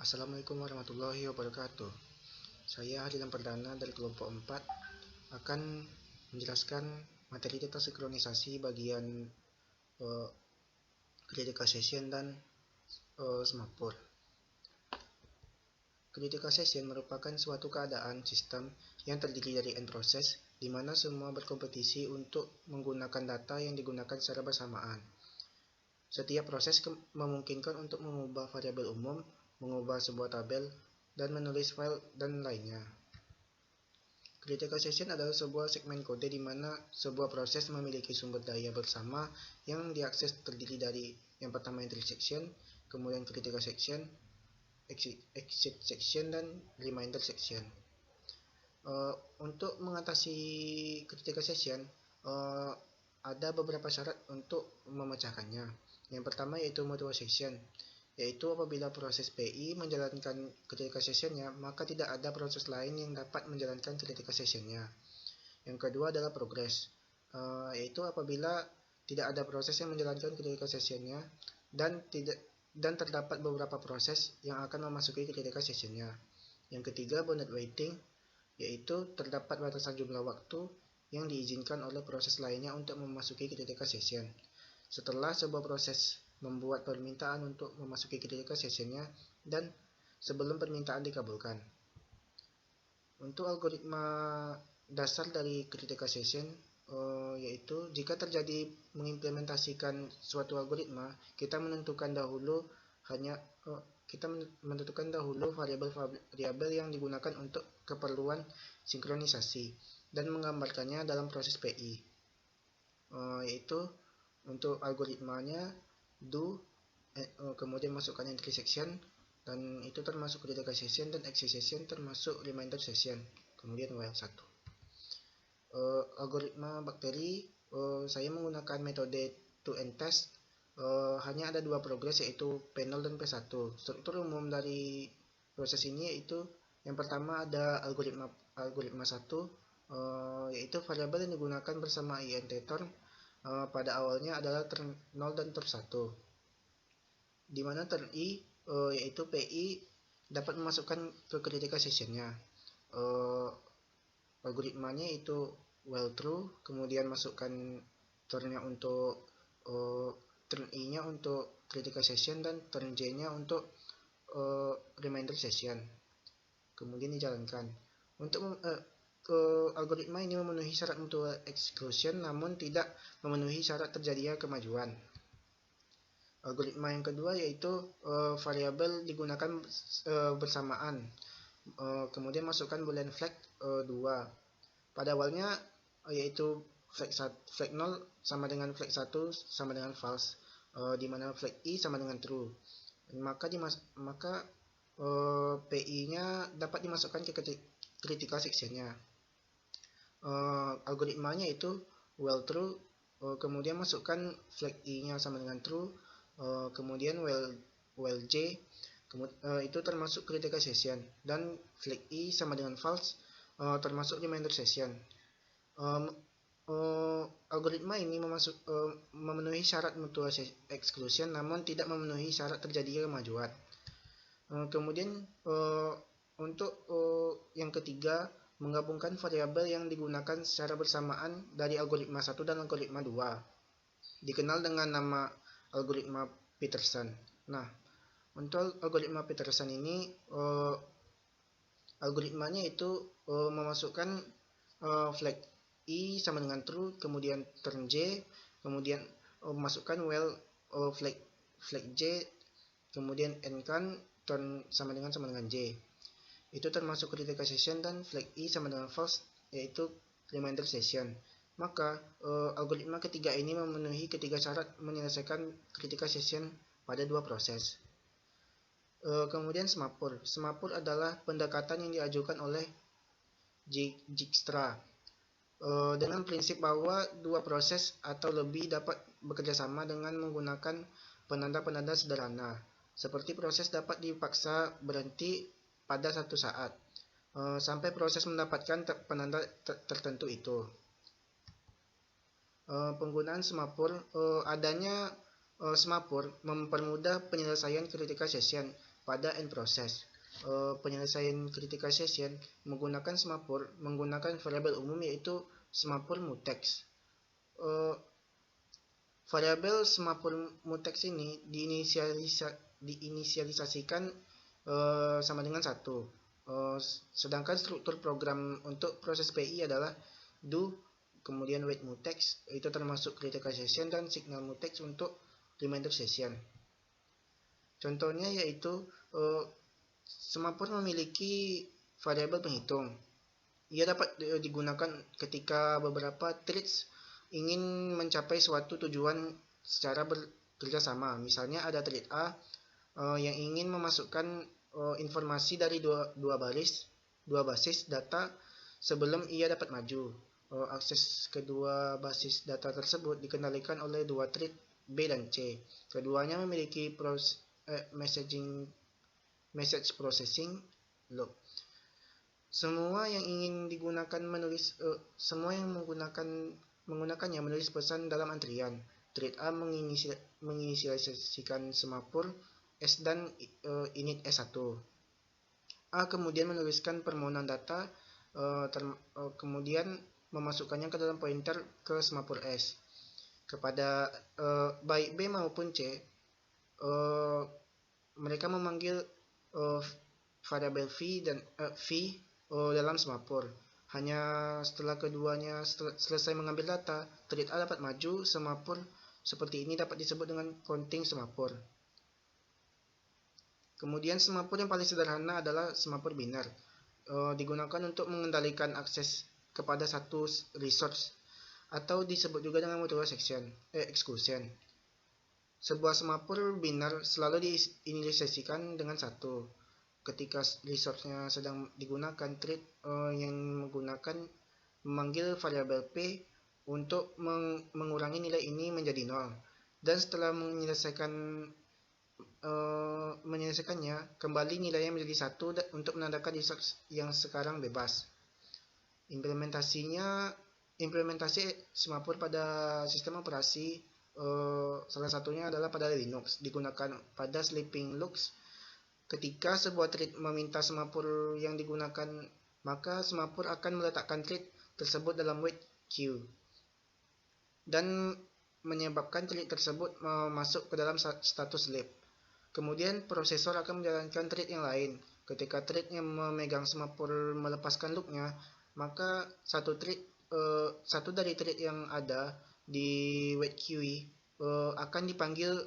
Assalamualaikum warahmatullahi wabarakatuh. Saya Hadilan Perdana dari kelompok 4 akan menjelaskan materi tentang sinkronisasi bagian critical session dan semapur. Critical session merupakan suatu keadaan sistem yang terdiri dari n proses, di mana semua berkompetisi untuk menggunakan data yang digunakan secara bersamaan. Setiap proses memungkinkan untuk mengubah variabel umum, mengubah sebuah tabel, dan menulis file dan lainnya. Critical session adalah sebuah segmen kode di mana sebuah proses memiliki sumber daya bersama yang diakses terdiri dari yang pertama entry section, kemudian critical section, exit section, dan reminder section. Untuk mengatasi critical session, ada beberapa syarat untuk memecahkannya. Yang pertama yaitu mutual section, yaitu apabila proses PI menjalankan critical sessionnya, maka tidak ada proses lain yang dapat menjalankan critical sessionnya. Yang kedua adalah progress, yaitu apabila tidak ada proses yang menjalankan critical sessionnya dan terdapat beberapa proses yang akan memasuki critical sessionnya. Yang ketiga bounded waiting, yaitu terdapat batasan jumlah waktu yang diizinkan oleh proses lainnya untuk memasuki critical session setelah sebuah proses membuat permintaan untuk memasuki critical sessionnya dan sebelum permintaan dikabulkan. Untuk algoritma dasar dari critical session, yaitu jika terjadi mengimplementasikan suatu algoritma, kita menentukan dahulu variabel yang digunakan untuk keperluan sinkronisasi dan menggambarkannya dalam proses PI, yaitu untuk algoritmanya do, kemudian masukkan entry section, dan itu termasuk critical session, dan exit session termasuk reminder session, kemudian while 1. Algoritma bakteri, saya menggunakan metode to end test. Hanya ada dua progres, yaitu P0 dan P1. Struktur umum dari proses ini yaitu yang pertama ada algoritma 1, yaitu variabel yang digunakan bersama int term pada awalnya adalah term 0 dan term 1, di mana term i yaitu PI dapat memasukkan ke critical sessionnya. Algoritmanya itu while true, kemudian masukkan termnya untuk term i nya untuk critical session dan term j nya untuk reminder session, kemudian dijalankan. Untuk algoritma ini memenuhi syarat mutual exclusion namun tidak memenuhi syarat terjadinya kemajuan. Algoritma yang kedua yaitu variabel digunakan bersamaan, kemudian masukkan boolean flag 2 pada awalnya, yaitu flag 0 sama dengan flag 1 sama dengan false, di mana flag i sama dengan true. Maka PI nya dapat dimasukkan ke critical sectionnya. Algoritmanya itu while true, kemudian masukkan flag i nya sama dengan true, kemudian while j itu termasuk critical session, dan flag i sama dengan false termasuk reminder session. Algoritma ini memenuhi syarat mutual exclusion namun tidak memenuhi syarat terjadinya kemajuan. Kemudian untuk yang ketiga, menggabungkan variabel yang digunakan secara bersamaan dari algoritma 1 dan algoritma 2, dikenal dengan nama algoritma Peterson. Nah, untuk algoritma Peterson ini, algoritmanya itu memasukkan flag i sama dengan true, kemudian term j, kemudian masukkan while flag j, kemudian endkan turn sama dengan j. Itu termasuk critical session, dan flag i sama dengan false, yaitu reminder session. Maka algoritma ketiga ini memenuhi ketiga syarat menyelesaikan critical session pada dua proses. Kemudian semapur. Semapur adalah pendekatan yang diajukan oleh Dijkstra dengan prinsip bahwa dua proses atau lebih dapat bekerjasama dengan menggunakan penanda-penanda sederhana, seperti proses dapat dipaksa berhenti pada satu saat sampai proses mendapatkan penanda tertentu itu. Penggunaan semapur, adanya semapur mempermudah penyelesaian critical session pada end process. Penyelesaian critical session menggunakan semapur menggunakan variabel umum yaitu semapur mutex. Variabel semapur mutex ini diinisialisasikan sama dengan 1. Sedangkan struktur program untuk proses PI adalah do, kemudian wait mutex, itu termasuk critical session, dan signal mutex untuk remainder session. Contohnya yaitu semapur memiliki variabel penghitung. Ia dapat digunakan ketika beberapa threads ingin mencapai suatu tujuan secara bekerja sama. Misalnya ada thread A yang ingin memasukkan informasi dari dua basis data sebelum ia dapat maju. Akses kedua basis data tersebut dikendalikan oleh dua thread B dan C. Keduanya memiliki message processing loop. Semua yang ingin digunakan menggunakannya menulis pesan dalam antrian. Thread A menginisialisasikan semapur S dan init S1. A kemudian menuliskan permohonan data, kemudian memasukkannya ke dalam pointer ke semapur S. Kepada baik B maupun C, mereka memanggil variabel v dalam semapur. Hanya setelah keduanya selesai mengambil data, thread A dapat maju. Semapur seperti ini dapat disebut dengan counting semapur. Kemudian semapur yang paling sederhana adalah semapur binar. Digunakan untuk mengendalikan akses kepada satu resource, atau disebut juga dengan mutual exclusion. Sebuah semapur binar selalu diinisialisasikan dengan 1. Ketika resource-nya sedang digunakan, thread yang memanggil variabel p untuk mengurangi nilai ini menjadi 0. Dan setelah menyelesaikannya, kembali nilainya menjadi 1 untuk menandakan resource yang sekarang bebas. Implementasi semapur pada sistem operasi salah satunya adalah pada Linux, digunakan pada sleeping loops. Ketika sebuah thread meminta semapur yang digunakan, maka semapur akan meletakkan thread tersebut dalam wait queue dan menyebabkan thread tersebut masuk ke dalam status sleep. Kemudian prosesor akan menjalankan thread yang lain. Ketika thread yang memegang semapur melepaskan loopnya, maka satu dari thread yang ada di wait queue akan dipanggil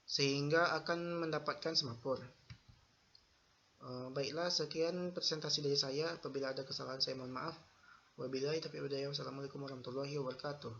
sehingga akan mendapatkan semapur. Baiklah, sekian presentasi dari saya. Apabila ada kesalahan saya mohon maaf. Wabillahi taufiq wal hidayah. Wassalamualaikum warahmatullahi wabarakatuh.